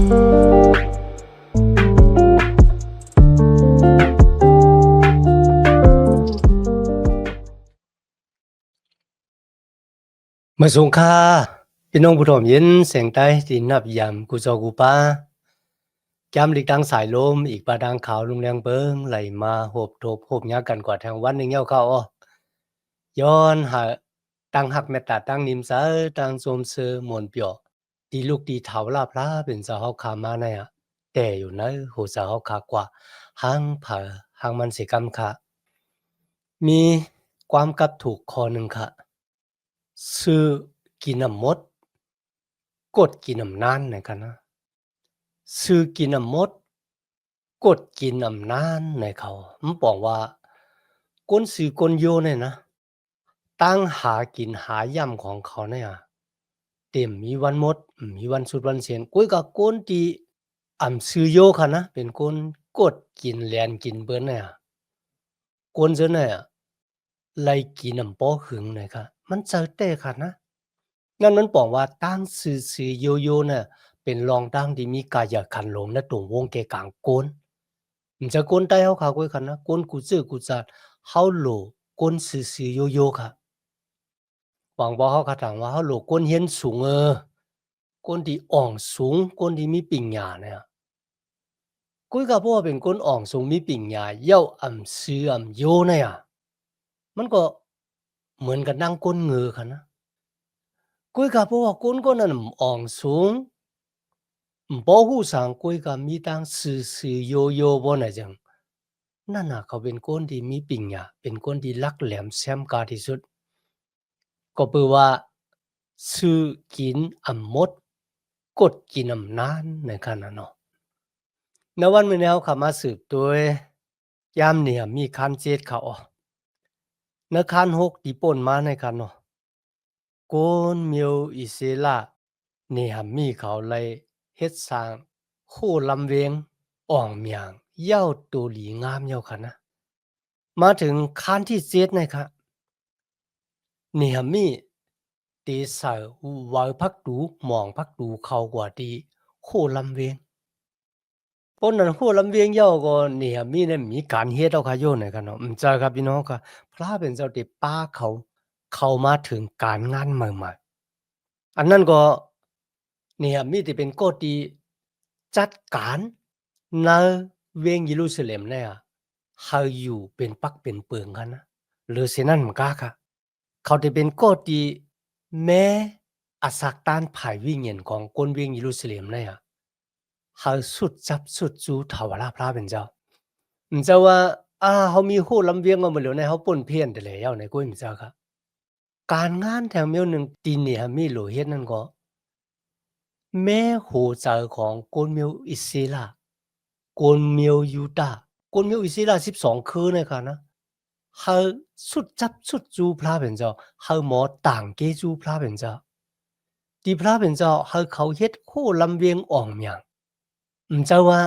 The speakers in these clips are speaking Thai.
มาส่งค่าพี่น้องผู้ชมยินเสียงใต้ที่นับยามกูจอกูป้าแก้มหลีกดังสายลมอีกปลาดังขาวลุงแรงเบิงไหลมาโหบโถบโหบยากันกว่าทางวันหนึ่งเย้าเข้าย้อนหาตั้งหักแม่ตาตั้งนิมซาตั้งสมเสือหมวนเปียวดีลูกดีเถาลาพลาเป็นสาวเฮาขามาในแต่อยู่ในหูสาวเฮาขากว่าหังเผอหังมันสิกรรมค่ะมีความกับถูกคอหนึ่งค่ะซื้อกินน้ำมดกดกินน้ำนานนะครับนะซื้อกินน้ำมดกดกินน้ำนานในเขามันบอกว่าก้นซื้อก้นโยเนี่ยนะตั้งหากินหาย่ำของเขาเนี่ยเต็มมีวันมดมีวันสุดวันเสียนกุ้ยกับก้นที่ซื้อโยค่ะนะเป็นก้นกดกินแลนกินเบิ้นเนี่ยก้นเจ้าเนี่ยไล่กินน้ำป้อหึงเนี่ยค่ะมันเจอเต้ค่ะนะงั้นมันบอกว่าตั้งซื้อโยโย่เนี่ยเป็นรองตั้งที่มีกายขันหลงและตรงวงแกกลางก้นมันจะก้นใต้เฮาขาก้อยคันนะก้นกูจื้อกูจัดเฮาโหลก้นซื้อโยโย่ค่ะหวังบ่เฮาคาถามว่าเฮาโหลก้นเฮียนสูงก้นที่อ่องสูงก้นที่มีปิ่งหญ้าเนี่ยกุ้ยก็บ่ว่าเป็นก้นอ่องสูงมีปิ่งหญ้าเย้าซื้อโยเนี่ยมันก็เหมือนกับนั่งก้นเงือค่ะนะกุ้ยก็บ่ว่าก้นนั้นอ่องสูงบ่ฮู้สังกุ้ยก็มีตั้งซื้อโยบ่น่ะจังนั่นน่ะเขาเป็นคนที่มีปิ่งหญ้าเป็นคนที่ลักแหลมแซมกาที่สุดก็เปือว่าซื้อกินมดกดกินนานในขณะเนาะณวันมื้อนี้เราเข้ามาสืบโดยยามเนี่ยมีคันเจ็ดเขาณคัน6ที่ป่นมาในคันเนาะโกนเมียวอิเซลาเนี่ยมีเขาเลยเฮ็ดสร้างโคลำเวงอ่องเมียงเหย้าตูหลีงามเหย้าค่ะนะมาถึงคันที่7นะครับเนี่ยมีตีใส่ไว้พักดูหมองพักดูเขากว่าที่โคลำเวงเพราะนั้นโคลำเวงเย้าก็เนี่ยมีเนี่ยมีการเฮ็ดเอาค่ะโยนนะครับเนาะใจครับพี่น้องครับพระเป็นเจ้าที่ป้าเขาเข้ามาถึงการงานใหม่ๆอันนั้นก็เนี่ยมีที่เป็นก็ที่จัดการในเวียงเยรูซาเล็มเนี่ยเขาอยู่เป็นปักเป็นเปิงกันนะหรือฉะนั้นมันก็ค่ะเขาได้เป็นก็ที่แม้อาศักต้านภายวิญญาณของคนเวียงเยรูซาเล็มเนี่ยเขาสุดจับสุดจูถาวรพระเป็นเจ้ามันจะว่าเขามีโหลำเวียงเอามาแล้วเนี่ยเขาป่นเพี้ยนแต่แล้วในกุ้ยมันเจ้าค่ะการงานแถวเมียวหนึ่งตีเนี่ยมีโหลเฮ็ดนั่นก็แม่โหใจของกนเมียวอิสรากนเมียวยูดาห์กนเมียวอิสรา12คืนเลยค่ะนะเขาสุดจับสุดจูพระเป็นเจ้าเขาหมอต่างเกจูพระเป็นเจ้าที่พระเป็นเจ้าเขาเฮ็ดโหลำเวียงอ่องเมียงเจ้าว่า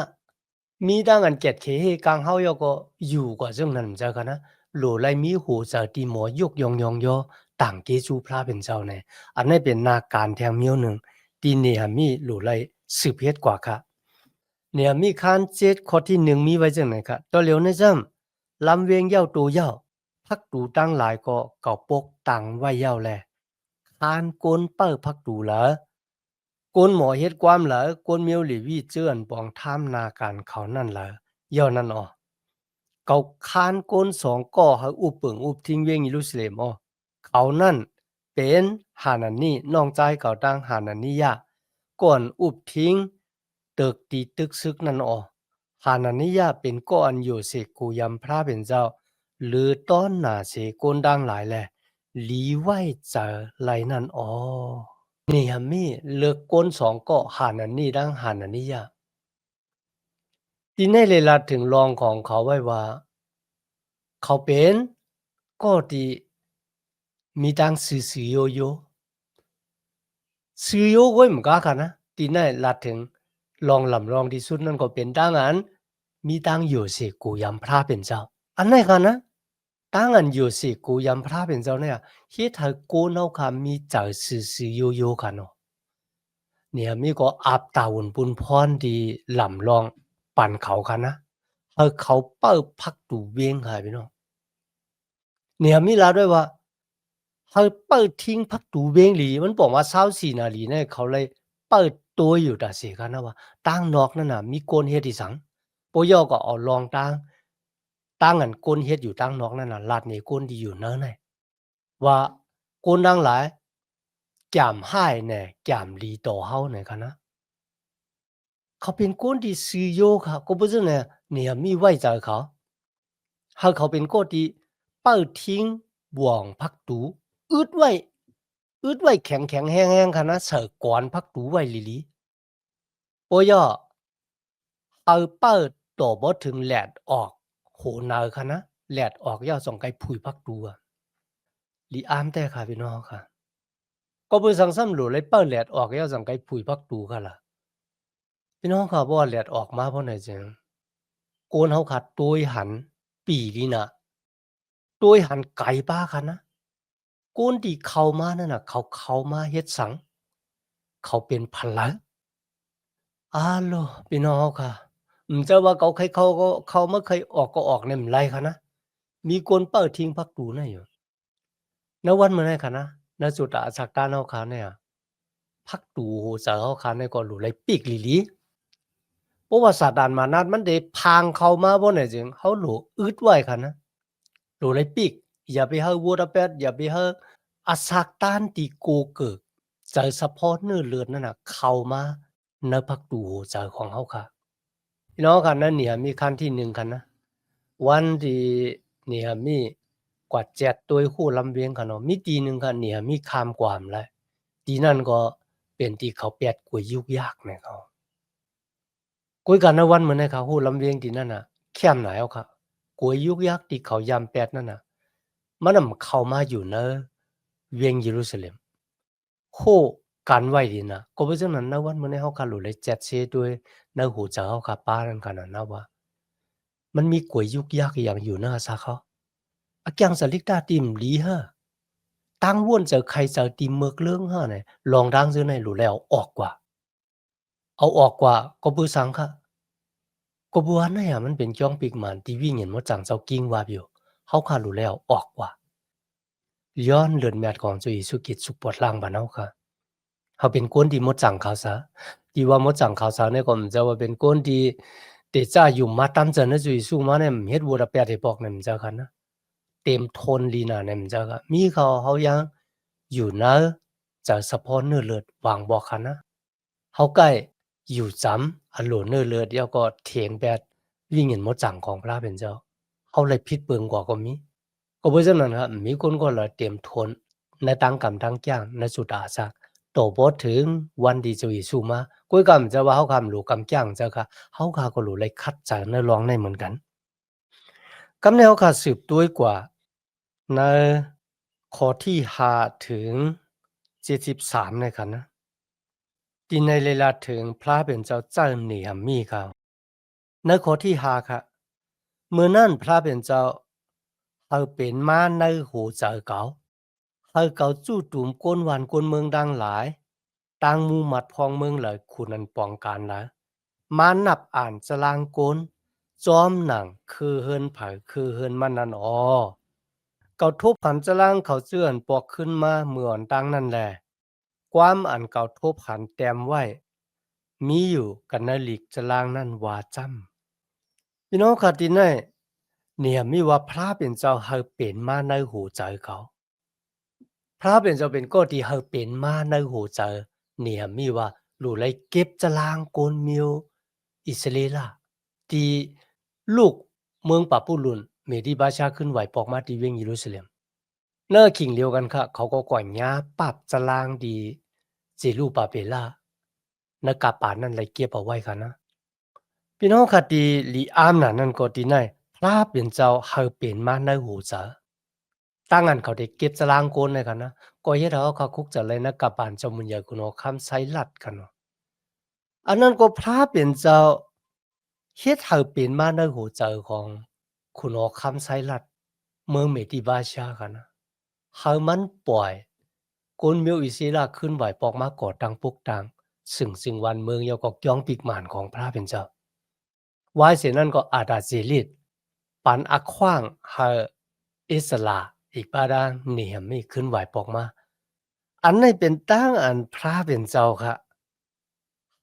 มีดังอันเกียรติเขกลางเฮาก็อยู่กว่าซึ่งนั้นเจ้าค่ะนะโหลไลมีหูเจ้าที่หมอยกยองยองยอต่างเกจูพระเป็นเจ้าเนี่ยอันนี้เป็นนาการแทงเมียวหนึ่งที่เนี่ยมีโหลไลสืบเฮ็ดกว่าค่ะเนี่ยมีคานเจ็ดข้อที่1มีไว้จังไหนค่ะต่อเหลียวในซ้ำลำเวียงเหย้าตูเหย้าพักตูตั้งหลายก็เก่าปกตั้งไว้เหย้าแลคานโกนเปิ้อพักตูเหลอโกนหมอเฮ็ดความเหลอโกนเมียวหลีวีเจื้อนปองท่ามนาการเขานั่นเหลอเหย้านั่นอ้อเก่าคานโกน2ก่อให้อุบเปิงอุบทิ้งเวียงเยรูซาเล็มอ้อเขานั่นเป็นหานันนี่น้องใจเก่าตั้งหานันนิยะก่อนอุบทิ้งตึกตีตึกซึกนั่นอ้อหานันนิยะเป็นก้อนอยู่เสกูยำพระเป็นเจ้าหรือต้อนหนาเสโกนดังหลายแลหลีไว้เจอไหลนั่นอ้อนี่ฮัมมี่เลิกโกน2เกาะหานันนี่ดังหานันนิยะที่ในเลลาถึงรองของเขาไว้ว่าเขาเป็นก็ที่มีดังสื่อๆโยโย่สื่อโยไว้เหมือนกันค่ะนะที่ในลาถึงรองลำรองที่สุดนั่นก็เป็นดังอันมีดังอยู่เสกูยำพระเป็นเจ้าอันไหนค่ะนะตั้งอันอยู่เสกูยำพระเป็นเจ้าเนี่ยเฮ็ดให้โกนเอาค่ะมีเจ้าสื่อๆโยโย่ค่ะเนาะ เนี่ยมีก็อาบตาวุ่นปุนพรที่หล่ำลองปั่นเขาค่ะนะเขาเปิ้ลพักตูเวียงค่ะพี่น้องเนี่ยมีลาด้วยว่าเขาเปิดทิ้งพักตูเวียงหลีมันบอกว่า24นาทีเนี่ยเขาเลยเปิดตัวอยู่แต่เสียกันนะว่าตั้งนอกนั่นน่ะมีโกนเฮ็ดอีสังปอยอก็เอาลองตั้งอันโกนเฮ็ดอยู่ตั้งนอกนั่นน่ะลาดนี่โกนดีอยู่เนาะไหนว่าโกนดังหลายแก่มห้ายแน่แก่มลีต่อเฮาไหนคะนะเขาเป็นคนที่ซื่อโยค่ะก็บ่ซื่อเนี่ยเนี่ยมีไว้ใจเขาเขาเป็นคนที่เปิดทิ้งบ่วงพักตูอึดไว้แข็งๆแรงๆค่ะนะเสิร์ฟก่อนพักตูไว้หลีๆปอยอเปิดตัวบ่ถึงแลดออกโหเนาค่ะนะแลดออกยาวส่องไกผุยพักตูอะหลีอามแต่ค่ะพี่น้องค่ะก็บ่สังซ้ำหลูเลยเปิดแลดออกยาวส่องไกผุยพักตูค่ะล่ะพี่น้องค่ะบ่ว่าแลดออกมาเพราะไหนจังโกนเฮาขาดโตยหันปีนี่น่ะโตยหันไกป้าค่ะนะโกนที่เข้ามานั่นน่ะเขามาเฮ็ดสังเขาเป็นพลังอาโลพี่น้องค่ะจะว่าเขาใครเขาก็เขาไม่เคยออกก็ออกเนี่ยมันไรคะนะมีคนเปิดทิ้งพักตูนั่นอยู่ณวันมื้อนั้นค่ะนะณจุดอาสาการเฮาค่ะเนี่ยพักตูโหเสาเฮาค่ะเนี่ยก็หลู่ไรปีกหลีหลีประวัติศาสตร์ด้านมานัดมันได้พางเข้ามาบ่เนี่ยจึงเฮาหลู่อึดไว้ค่ะนะหลู่ไรปีกอย่าไปเฮาวัวตะแปดอย่าไปเฮาอาสาการที่โกเกิกใจเฉพาะเนื้อเลือดนั่นน่ะเข้ามาณพักตูโหเสาของเฮาค่ะ พี่น้องคันนั้นเนี่ยมีคันที่1คันนะวันที่เนี่ยมีกว่า7ตัวคู่ลำเวียงคันเนาะมีตีหนึ่งคันเนี่ยมีคามความแล้วตีนั้นก็เป็นที่เขาแปดกวยยุกยากเนี่ยเขากุยกันนะวันเหมือนในเขาฮู้ลำเวียงที่นั่นน่ะแคมไหนเอาค่ะกวยยุกยักที่เขายามแปดนั่นน่ะมันน่ะเข้ามาอยู่ในเวียงเยรูซาเล็มโคกันไว้ดีนะก็เพราะฉะนั้นนะวันเหมือนในเฮาค่ะหลุเลย7เซด้วยในหูเจ้าเฮาค่ะป้านั่นกันน่ะนะว่า มันมีกวยยุกยักอย่างอยู่หน้าซะเขาอะแกงสลิกตาติมลีฮะตั้งว่วนเจอใครเจอติมเมือกเรื่องฮะเนี่ยลองดังซื้อในหรูแล้วออกกว่าเอาออกกว่าก็บือสังค่ะก็บัวนั่นอะมันเป็นจ้องปีกหมันที่วิ่งเห็นมดจังเจ้ากิ้งว่าอยู่เฮาค่ะรู้แล้วออกกว่าย้อนเลือนแมดของจุยสุกิจสุขปวดล่างบ้านเฮาค่ะเขาเป็นคนที่มดจังเขาซะที่ว่ามดจังเขาซะเนี่ยก็มันจะว่าเป็นคนที่เตจ้าอยู่มาตามเจอนะจุยสู้มาเนี่ยเฮ็ดวัวระแปดให้บอกเนี่ยมันจะคันนะ เต็มทนลีน่ะเนี่ยมันจะก็มีเขายังอยู่นะจะสะพอนเนื้อเลือดวางบอกคันนะเขาใกล้อยู่จำอันโหลเนื้อเลือดเดียวก็เถียงแบดวิ่งเห็นหมดจังของพระเป็นเจ้าเขาเลยพิษเปิงกว่าก็มีก็เพราะฉะนั้นครับมีคนก็เลยเตรียมทนในตั้งกรรมตั้งจ้างในสุดอาสักโตบ่ถึงวันที่จะอีสู้มากุ้ยกำจะว่าเขาคำหลูกำจ้างเจ้าค่ะเขาคาก็หลูเลยคัดจากในร้องในเหมือนกันกำแนวค่ะสืบด้วยกว่า ในข้อที่5ถึง73นะครับนะที่ในเวลาถึงพระเป็นเจ้าเจ้าเหนี่ยมมีเขาในข้อที่5ค่ะเมื่อนั้นพระเป็นเจ้าเอาเป็นมาในหูเจอเก่าเอาเก่าจู่ตุ่มก้นหวานก้นเมืองดังหลายต่างหมู่หมัดพองเมืองเลยคุณนันปองการละมานับอ่านสลางก้นจอมหนังคือเฮินไผคือเฮินมันนันอ เก่าทุบหันจะล่างเขาเจื่อนปอกขึ้นมาเหมือนดังนั่นแหละความอันเก่าทุบหันแต้มไว้มีอยู่กันในหลีกจะล่างนั่นว่าจำพี่น้องขาดที่ไหนเนี่ยมีว่าพระเป็นเจ้าเฮาเป็นมาในหูใจเขาพระเป็นเจ้าเป็นก็ที่เฮาเป็นมาในหูใจเนี่ยมีว่าหลู่เลยเก็บจะล่างโกนมิวอิสราเอลล่ะที่ลูกเมืองปาปุลุนเมดิบาชาขึ้นไหวปอกมาที่เวียงเยรูซาเล็ม เนอขิงเดียวกันค่ะเขาก็ก่อยญาปรับจะลางดีเจรูปาเปล่านกาปานนั่นเลยเก็บเอาไว้ค่ะนะพี่น้องค่ะดีลีอามน่ะนั่นก็ดีไหนพระเป็นเจ้าเฮาเป็นมาในหูจาตั้งอันเขาได้เก็บจะลางโกนเลยค่ะนะก็เฮ็ดให้เขาคุกจะเลยนะกาปานเจ้ามุญญาคุณเอาคำไสลัดกันเนาะอันนั้นก็พระเป็นเจ้าเฮ็ดให้เป็นมาในหูใจของคุณเอาคำไสลัดเมืองเมดิบาชาค่ะนะ เขามันปล่อยกนมิวอิศิลาขึ้นไหวปอกมาก่อดังปุกดัง ซึ่งวันเมืองยก็จ้องปิกหมานของพระเป็นเจ้าวายเสียนั่นก็อาดาเจลิดปันอักขว้างเฮาอิสลาอีกปาดางเหนียมไม่ขึ้นไหวปอกมาอันนี้เป็นตั้งอันพระเป็นเจ้าค่ะ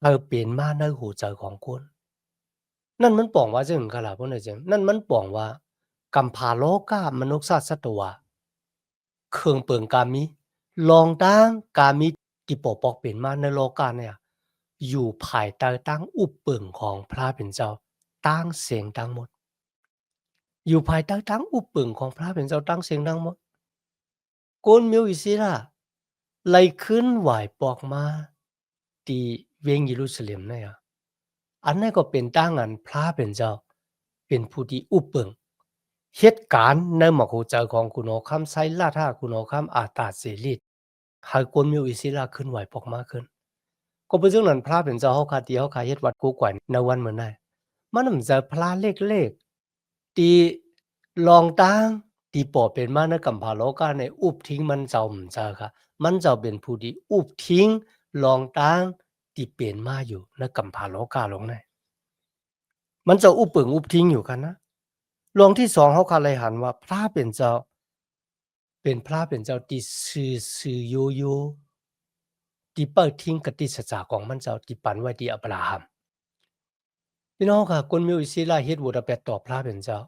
เฮาเป็นมาในหูใจของคนนั่นมันปองว่าจึงค่ะล่ะพ่อเนี่ยจึงนั่นมันปองว่ากำพาโลกามนุษย์สัตวะเครื่องเปิงกามีลองตั้งกามีที่ปกปอกเป็นมาในโลกาเนี่ยอยู่ภายใต้ตั้งอุปเปิงของพระเป็นเจ้าตั้งเสียงทั้งหมดอยู่ภายใต้ตั้งอุปเปิงของพระเป็นเจ้าตั้งเสียงทั้งหมดโกนมิวอิสิล่ะไล่ขึ้นไหวปอกมาที่เวียงเยรูซาเล็มเนี่ยอันนั้นก็เป็นตั้งอันพระเป็นเจ้าเป็นผู้ที่อุปเปิงเหตุการณ์ในหมอกหูใจของคุณโอคำไซล่าท่าคุณโอคำอาตาเสรีให้คนมิวอิสิล่ะขึ้นไหวปอกมาขึ้นก็เป็นจังนั้นพระเป็นเจ้าเฮาคาที่เฮาคาเฮ็ดวัดกูกวยในวันมื้อนั้นมันนำจะพระเล็กๆที่ลองตั้งที่ปอเป็นมาในกัมพาโลกาในอุบทิ้งมันเจ้าเจ้าค่ะมันเจ้าเป็นผู้ที่อุบทิ้งลองตั้งที่เป็นมาอยู่ในกัมพาโลกาลงในมันจะอุบเปิงอุบทิ้งอยู่กันนะลองที่2เฮาคาเลยหันว่าพระเป็นเจ้าเป็นพระเป็นเจ้าที่ซื่อๆโยๆที่เปิดทิ้งกติสัจจะของมันเจ้าที่ปันไว้ที่อับราฮัมพี่น้องค่ะคนมีอิสราเฮ็ดบ่ได้แปดต่อพระเป็นเจ้า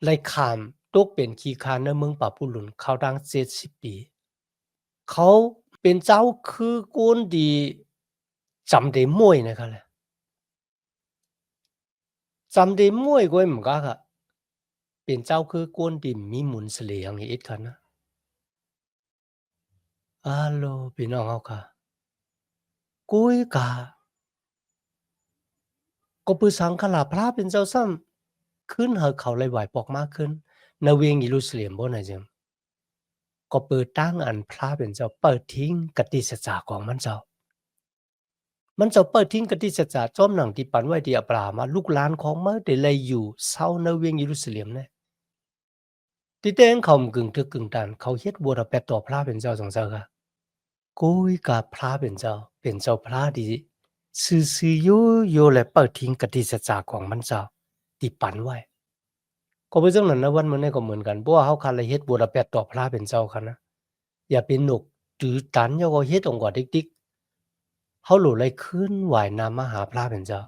ไล่ข้ามตกเป็นขี้คร้านในเมืองปาปุลุนเขาดัง70 ปีเขาเป็นเจ้าคือคนที่จำได้ม่วยนะครับแหละจำได้ม่วยก็เหมือนกันค่ะเป็นเจ้าคือคนที่มีมนต์เสน่ห์อย่างเฮ็ดกันนะอาโลพี่น้องเฮาค่ะกุยกะก็ปือสังฆลาพระเป็นเจ้าซ้ำขึ้นเฮาเขาเลยไหวปอกมากขึ้นในเวียงเยรูซาเล็มบ่น่ะจังก็เปิดตั้งอันพระเป็นเจ้าเปิดทิ้งกติสัจจะของมันเจ้า มันจะเปิดทิ้งกติสัจจะจอมหนังที่ปันไว้ที่อับราฮัมลูกหลานของมันได้เลยอยู่เศร้าในเวียงเยรูซาเล็มเนี่ยที่แต่งเขากึ่งทึกกึ่งตันเขาเฮ็ดบัวระแปดต่อพระเป็นเจ้าสงเจ้าค่ะกุยกับพระเป็นเจ้าพระที่ซื่อๆอยู่ๆและเปิดทิ้งกติสัจจะของมันเจ้าที่ปันไว้ก็เป็นจังนั้นนะวันมื้อนี้ก็เหมือนกันเพราะว่าเฮาคันละเฮ็ดบัวระแปดต่อพระเป็นเจ้าคันนะอย่าเป็นนกตือตันอย่าก็เฮ็ดองกว่าดิกๆเฮาโหลเลยขึ้นไหว้นามมาหาพระเป็นเจ้า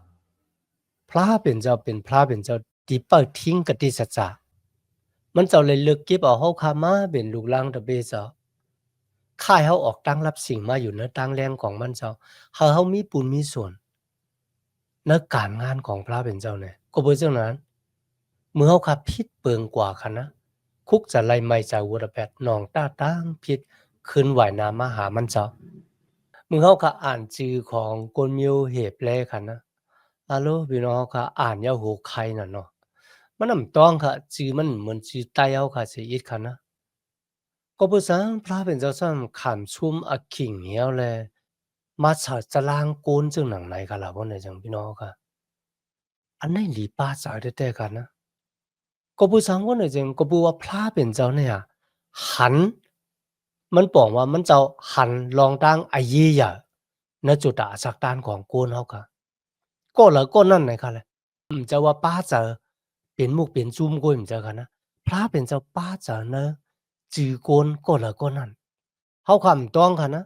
พระเป็นเจ้าเป็นพระเป็นเจ้าที่เปิดทิ้งกติสัจจะมันเจ้าเลยเลือกเก็บเอาเฮาเข้ามาเป็นลูกหลานตะเบเจ้าค่ายเฮาออกตั้งรับสิ่งมาอยู่ในตั้งแรงของมันเจ้าเฮามีบุญมีส่วนในการงานของพระเป็นเจ้าเนี่ยก็บ่จังนั้นเมื่อเฮาขับผิดเปิงกว่าคันนะคุกจะไล่ไหม้จากวัดแปดน้องต้าตั้งผิดขึ้นไหว้นามาหามันเจ้ามึงเฮาก็อ่านชื่อของกวนมิวเหบแลคันนะอะโลพี่น้องเฮาก็อ่านยาโหไข่น่ะเนาะ มันนำต้องค่ะจือมันเหมือนจือใต้เอาค่ะสิอีกค่ะนะก็บ่ซังพระเป็นเจ้าซ้ำขามชุมอะขิงเหี่ยวแลมาฉะจะล้างโกนจึงหนังไหนค่ะล่ะบ่ได้จังพี่น้องค่ะอันไหนหลีป้าสายแท้ๆกันนะก็บ่ซังว่าได้จังก็บ่ว่าพระเป็นเจ้าเนี่ยหันมันปองว่ามันเจ้าหันลองตั้งอะยีหยะณจุดะสักตานของโกนเฮาค่ะก็ละก็นั่นไหนค่ะแหละจะว่าป้าเจอเป็นมุกเป็นจุ้มก็唔知ค่ะนะพระเป็นเจ้าป้าเจอนะจือโกนก็ละก็นั่นเฮาคำต้องค่ะนะ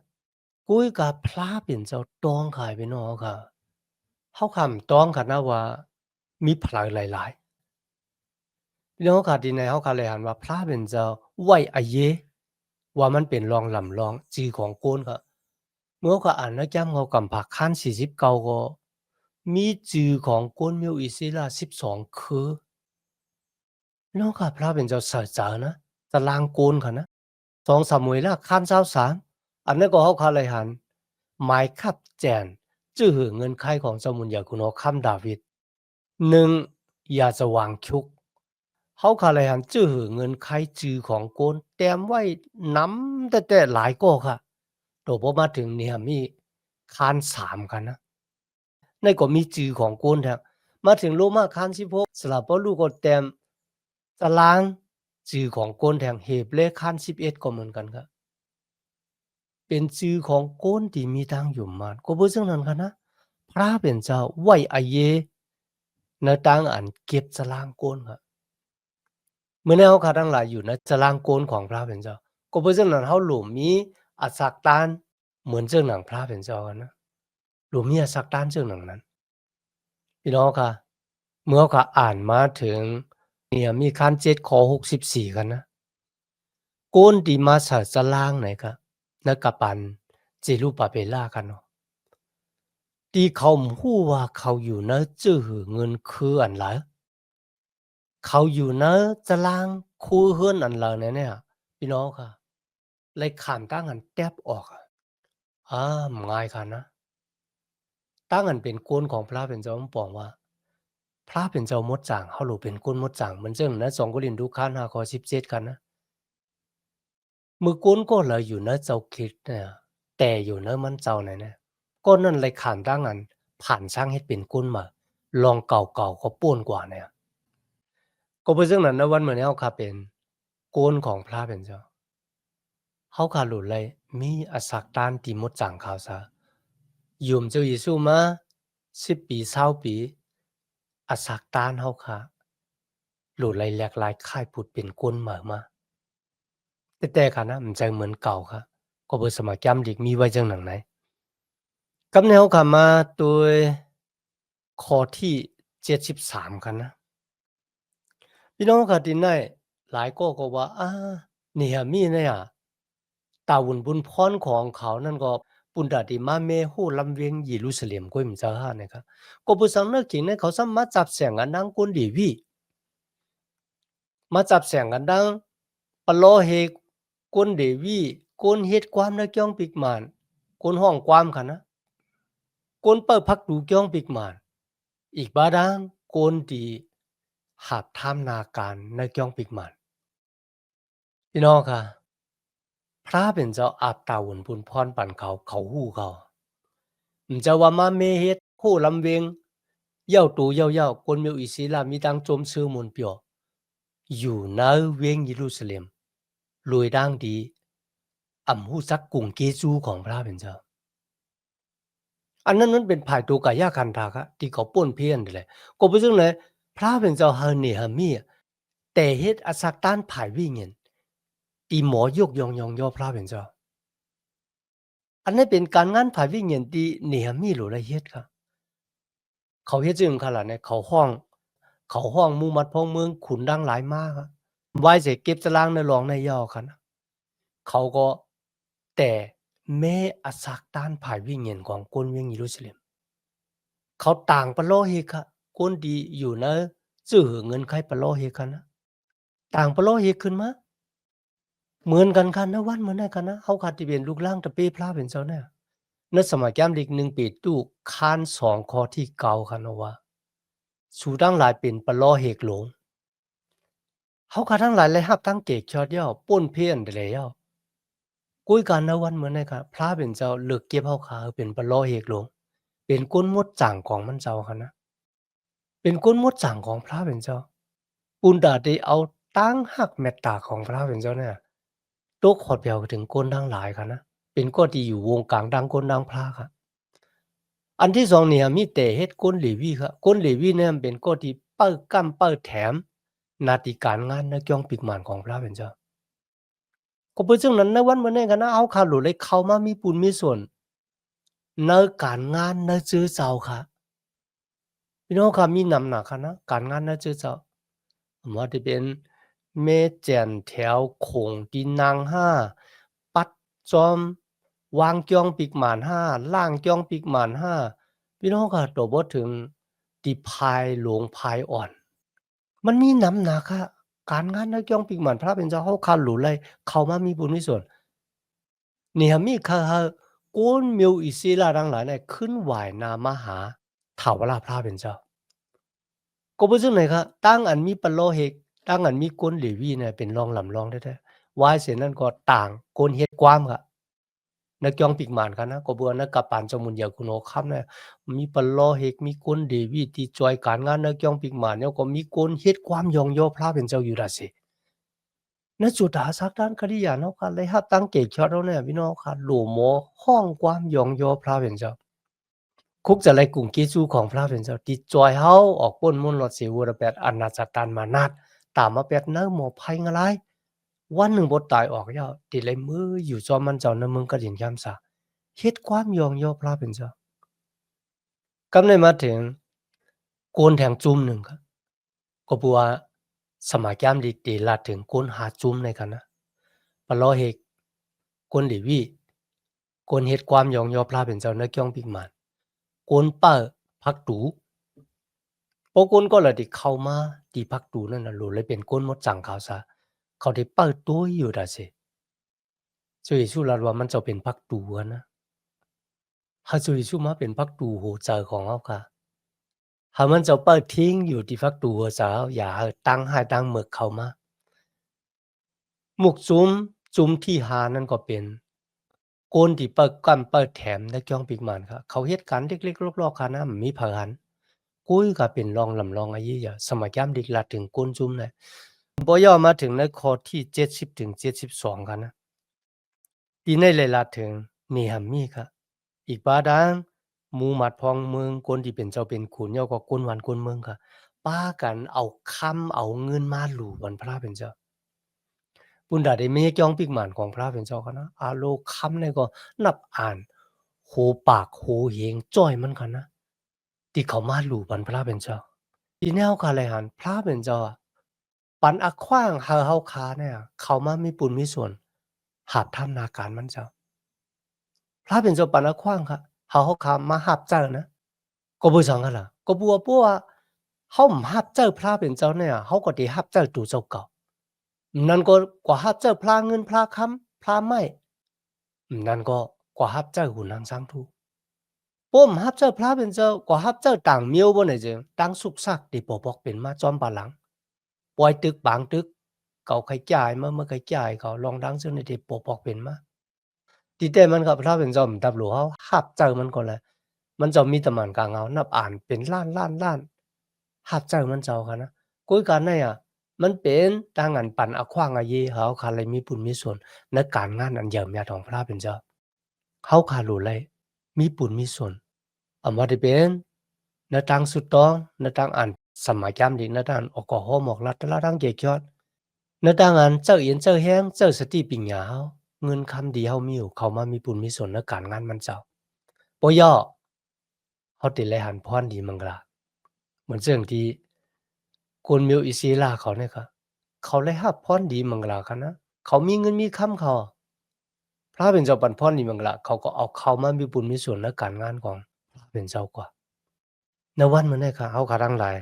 กุยกับพระเป็นเจ้าต้องค่ะพี่น้องค่ะเฮาคำต้องค่ะนะว่ามีพลังหลายๆพี่น้องค่ะที่ในเฮาค่ะเลยหันว่าพระเป็นเจ้าไหว้อะเยว่ามันเป็นรองลำรองจือของโกนค่ะเมื่อเขาอ่านนะจ้ำเขากำผักคัน49ก็มีจือของโกนมิวอิสิลา12คือ น้องข้าพระเป็นเจ้าสายจานะจะลางโกนค่ะนะ2สามวยละคันเจ้าสามอันนั้นก็เฮาคาเลยหันหมายคับแจนจื้อหือเงินไขของสมุนยาคุณอคำดาวิด1อย่าจะวางชุกเฮาคาเลยหันจื้อหือเงินไขจือของโกนแต้มไว้นำแต่หลายก็ค่ะโตพอมาถึงเนี่ยมีคาน3กันนะในก็มีจือของโกนแท้มาถึงโรมาคาน16สลับบ่ลูกก็แต้ม ตารางจื่อของโกนแทงเหบเลขขั้น11ก็เหมือนกันครับ เป็นชื่อของคนที่มีทางอยู่มานก็บ่ซึ่งนั้นค่ะนะพระเป็นเจ้าไว้อาเยในตังอันเก็บสลางโกนค่ะเมื่อแนวค่ะทั้งหลายอยู่ในสลางโกนของพระเป็นเจ้าก็บ่ซึ่งนั้นเฮาหลุมมีอสักตานเหมือนซึ่งหนังพระเป็นเจ้ากันนะหลุมมีอสักตานซึ่งหนังนั้นพี่น้องค่ะเมื่อเขาอ่านมาถึงเนี่ยมีคัน7ข้อ64กันนะโกนที่มาสะสลางไหนคะนกะปันจิรุปะเปลากันเนาะ ที่เขาหู้ว่าเขาอยู่ในจื้อเงินคืออันไรเขาอยู่ในตารางคูเฮือนอันไรเนี่ยพี่น้องค่ะเลยขามตั้งอันแทบออกง่ายค่ะนะตั้งอันเป็นกลของพระเป็นเจ้าผมบอกว่าพระเป็นเจ้ามดจางเขาหลูเป็นกลมดจางเหมือนเจ้านะ2 Corinth ข้5ข้อ17กันนะมือกลก็เลยอยู่ในเจ้าคริสต์เนี่ยแต่อยู่ในมันเจ้าเนี่ยก็นั่นเลยขามตั้งอันผ่านสร้างให้เป็นกลมาลองเก่าๆก็ป่วนกว่าเนี่ย ก็เป็นซึ่งนั้นนะวันเหมือนเฮาค่ะเป็นโกนของพระเป็นเจ้าเฮาค่ะหลุดเลยมีอสักตานที่หมดจังข่าวซะอยู่มเจ้าเยซูมา10 ปี20 ปีอสักตานเฮาค่ะหลุดเลยแหลกหลายค่ายผุดเป็นก้นมาแต่ค่ะนะมันจังเหมือนเก่าค่ะก็เบิดสมัยจำเด็กมีไว้จังหนังไหนกับแนวค่ะมาโดยข้อที่73กันนะพี่น้องค่ะที่ไหนหลายก็ว่าเนี่ยมีเนี่ยตาวุ่นบุญพรของเขานั่นก็ปุณดาติมาเมโหลำเวียงเยรูซาเล็มก็มิจะหานะครับก็บุสังเนกขิงในเขาสามารถจับแสงกันดังกุนดีวีมาจับแสงกันดังปะโลเฮกุนเดวีกุนเฮ็ดความในจ้องปิกมานกุนห้องความค่ะนะกุนเปิดพักดูจ้องปิกมานอีกบาดังกุนดีหับทำนาการในจ้องปิกมานพี่น้องค่ะพระเป็นเจ้าอาบตาวุ่นพุนพรปั่นเขาหู้เขาจะว่ามาเมเฮ็ดโหลำเวงเย้าตูเย้าๆคนมีอิสลามมีดังโจมซื้อมนเปียวอยู่ในเวียงเยรูซาเล็มรวยดังดีหู้จักกุ่งเกจูของพระเป็นเจ้าอันนั้นมันเป็นภายตัวกายคันธากะที่เขาป้วนเพี้ยนนั่นแหละก็เป็นซึ่งเลยพระเป็นเจ้าเฮานี่ฮามีแต่เฮ็ดอสักตานภายวิเงินที่หมอยกยองย่อพระเป็นเจ้าอันนี้เป็นการงานภายวิเงินที่เนหามีหลุละเฮ็ดค่ะ เขาเฮ็ดจั่งขนาดนี้เขาห้องหมู่มัดพ้องเมืองขุนดังหลายมากอะไหว้เสร็จเก็บตารางในหลองในย่อคันน่ะเขาก็แต่แม้อสักต้านภายวิญญาณของคนเวียงเยรูซาเล็มเขาต่างปะโลเฮกะคนดีอยู่ในจื้อเงินไขปะโลเฮกันนะต่างปะโลเฮขึ้นมาเหมือนกันคันนะวันเหมือนได้กันนะเฮาคาที่เป็นลูกหลางตะเปพระเป็นเจ้าแน่ในสมัยยามเด็ก1ปีตู้คาน2ข้อที่เก่าคันว่าสู่ทั้งหลายเป็นปะโลเฮกหลง เขากะทั้งหลายเลยฮับทั้งเกกชอดเย้าป้นเพี้ยนได้แล้วกุยกันนะวันเหมือนในครับพระเป็นเจ้าเลิกเก็บเฮาขาเป็นปะล้อเฮกหลงเป็นก้นมดจ่างของมันเจ้าค่ะนะเป็นก้นมดจ่างของพระเป็นเจ้าปุณดาได้เอาตั้งหักเมตตาของพระเป็นเจ้าเนี่ยตกขอดเปียวถึงก้นทั้งหลายค่ะนะเป็นก็ที่อยู่วงกลางดังก้นดังพระค่ะอันที่2เนี่ยมีแต่เฮ็ดก้นเลวีค่ะก้นเลวีเนี่ยเป็นก็ที่เปิ้กั้มเปิ้แถมหน้าที่การงานในจ้องปิกหมานของพระเป็นเจ้า ก็เป็นซึ่งนั้นในวันมื้อนี้ก็นะเอาข่าวหลุดเลยเข้ามามีบุญมีส่วนในการงานในชื่อเจ้าค่ะพี่น้องค่ะมีนำหนักค่ะนะการงานในชื่อเจ้าบ่ว่าจะเป็นแม่แจ่นแถวโขงตีนางห้าปัดจอมวางจ้องปิกหมานห้าล่างจ้องปิกหมานห้าพี่น้องค่ะตัวบ่ถึงติพายหลวงพายอ่อนมันมีน้ำหนักค่ะการงานในจ้องปิกหมานพระเป็นเจ้าเฮาข่าวหลุดเลยเข้ามามีบุญมีส่วน นี่มีค่ะก้นมิวอิสิลาดังหลายเนี่ยขึ้นไหวานามหาถาวราพระเป็นเจ้าก็เป็นซึ่งไหนครับตั้งอันมีปะโลเหกตั้งอันมีก้นเลวีเนี่ยเป็นรองลำรองแท้ๆไหว้เสร็จนั้นก็ต่างก้นเฮ็ดความครับนักยองปิกหมานครับนะก็บัวนักกะปานจมุญญาคุณโอคัมเนี่ยมีปะโลเหกมีก้นเลวีที่จอยการงานนักยองปิกหมานเนี่ยก็มีก้นเฮ็ดความยองย่อพระเป็นเจ้าอยู่ดาสิ ณจุดหาสักด้านคดียานเฮาค่ะเลยรับตั้งเกตช็อตเฮาเนี่ยพี่น้องค่ะหลู่หมอห้องความหยองยอพระเป็นเจ้าคุกจะไลกุ่งกีจูของพระเป็นเจ้าติดจอยเฮาออกป้นมุ่นหลอดเสวระแปดอนาจตันมานาดตามมาแปดเนอหมอภัยงะไรวันหนึ่งบ่ตายออกยาติดเลยมืออยู่จอมมันเจ้านะมึงกระดิ่งยามสาเฮ็ดความหยองยอพระเป็นเจ้ากำได้มาถึงโกนแทงจุ่มหนึ่งครับก็บัวสมัยยามดีตีลาดถึงโกนหาจุ่มในกันนะปะลอเฮกโกนหลีวีโกนเฮ็ดความหยองยอพระเป็นเจ้าเนก้องปิกหมานโกนเป้อพักตูพอโกนก็ละติเข้ามาตีพักตูนั่นน่ะโหลเลยเป็นโกนหมดจังเขาซะเขาได้เปิดตัวอยู่ดะสิ所以说啦ว่ามันจะเป็นพักตูอะนะหา所以说มาเป็นพักตูโหเจอของเฮาค่ะหามันจะเปิดทิ้งอยู่ที่พักตูหัวเจ้าอย่าตั้งให้ตั้งหมึกเข้ามาหมุกจุ้มที่หานั่นก็เป็นโกนที่เปิดกั้นเปิดแถมในจ้องปิกมันค่ะเขาเฮ็ดกันเล็กๆลอกๆค่ะนะมันมีเผาหันกุ้ยก็เป็นรองลำรองอายีอย่าสมัยยามเด็กละถึงโกนจุ้มเนี่ยบ่ย่อมาถึงในข้อที่70ถึง72กันนะที่ในเลยละถึงนี่หัมมีค่ะอีกบาดังหมู่หมัดพองเมืองคนที่เป็นเจ้าเป็นขุนย่อก็กวนวันกวนเมืองค่ะป้ากันเอาคำเอาเงินมาหลู่วันพระเป็นเจ้าปุณดาได้มีจ้องปิกหมานของพระเป็นเจ้าค่ะนะอาโลคำนี่ก็นับอ่านโหปากโหเหงจ้อยมันค่ะนะที่เขามาหลู่วันพระเป็นเจ้าทีแนวคาเลยหันพระเป็นเจ้าอะปันอะขว้างเฮาคาเนี่ยเขามามีปุญมีส่วนหาบทำนาการมันเจ้าพระเป็นเจ้าปันอะขว้างค่ะเฮาคามาหาบเจ้านะก็บ่ซังกันล่ะก็บัวปัวเฮาหาบเจ้าพระเป็นเจ้าเนี่ยเฮาก็ได้หาบเจ้าตู่เจ้าเก่านั่นก็กว่าหาบเจ้าพระเงินพระคำพระไม้นั่นก็กว่าหาบเจ้าหูนางสังทูป้มหาบเจ้าพระเป็นเจ้ากว่าหาบเจ้าต่างเมียวบ่ได้เจ้ต่างสุกซักได้ปอบอกเป็นมาจอมปาหลังปล่อยตึกบางตึกเก่าใครจ่ายมาเมื่อใครจ่ายเขาลองดังซึ่งได้ปอบอกเป็นมาที่แต่มันก็พระเป็นเจ้ามันตับหลวงเฮาหาบเจ้ามันก็แหละมันจะมีตะหมานกลางเฮานับอ่านเป็นล้านๆหาบเจ้ามันเจ้าค่ะนะกุยกันเนี่ยมันเป็นต่างอันปันอะขว้างอะเยเฮาคาเลยมีบุญมีส่วนในการงานอันเยิมยาของพระเป็นเจ้าเฮาคารู้เลยมีบุญมีส่วนอำว่าได้เป็นในทางสุดต้องในทางอันสมัยจำดีในทางออกอฮอหมอกลัดละทางเกยอดในทางอันเจ้าเอียนเจ้าแห้งเจ้าสติปัญญาเฮาเงินคำดีเฮามีอยู่เข้ามามีบุญมีส่วนในการงานมันเจ้าบ่ย่อเฮาติเลยหันพรดีมังกลาเหมือนเรื่องที่คนมีอิศิลาเขาเนี่ยค่ะเขาเลยรับพรดีมังกลาคะนะเขามีเงินมีคำเขาพระเป็นเจ้าปันพรดีมังกลาเขาก็เอาเข้ามามีบุญมีส่วนในการงานของพระเป็นเจ้ากว่าในวันมื้อนี้ค่ะเฮาค่ะทั้งหลาย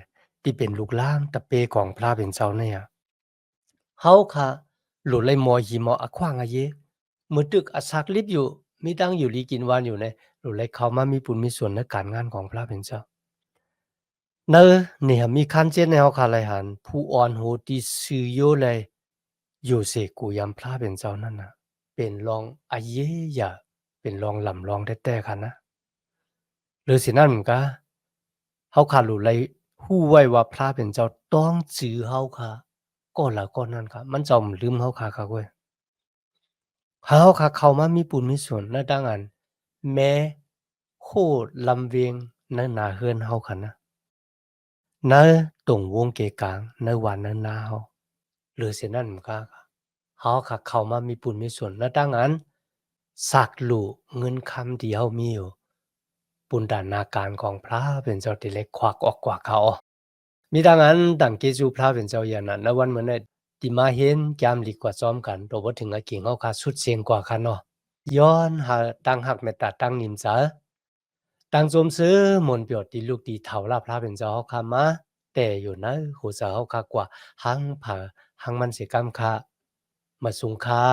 ที่เป็นลูกหลานตะเปของพระเป็นเจ้าเนี่ยเฮาค่ะหลุดเลยมอหิมออะขว้างอะเยมื้อตึกอะซักลิบอยู่มีตังอยู่ลีกินวานอยู่ในหลุดเลยเข้ามามีบุญมีส่วนในการงานของพระเป็นเจ้า เนอเนี่ยมีคันเจนแนวคาไลหันผู้อ่อนโหที่ซื้อโยเลยอยู่เสกูยำพระเป็นเจ้านั่นน่ะเป็นรองอาเยอย่าเป็นรองลำรองแต่ๆค่ะนะหรือสินั่นกะเฮาขาดรู้เลยฮู้ไว้ว่าพระเป็นเจ้าต้องจื้อเฮาค่ะก็แล้วก็นั่นค่ะมันจอมลืมเฮาค่ะค่ะเว้ยเฮาค่ะเข้ามามีบุญมีส่วนในดังอันแม้โคลำเวียงในหน้าเฮือนเฮาค่ะนะ ในตรงวงเกกลางในวันนั้นนาเฮาหรือเช่นนั้นก็เฮาก็เข้ามามีบุญมีส่วนและดังนั้นสักลูเงินคำที่เฮามีอยู่บุญดานาการของพระเป็นเจ้าที่เล็กควักออกกว่าเขามีดังนั้นดังเกจูพระเป็นเจ้าอย่างนั้นในวันมื้อนั้นที่มาเห็นยามหลีกว่าซ้อมกันโดบ่ถึงกับเก่งเฮาค่ะสุดเสียงกว่าคันเนาะย้อนหาตั้งหักเมตตาตั้งนิมสาตั้งสมซื้อมนต์เปียวตีลูกตีเฒ่าลาพระเป็นเจ้าเฮาค่ะมาแต่อยู่นะหูเสาเฮาคักกว่าหังผาหังมันสิกำคามาสุงคา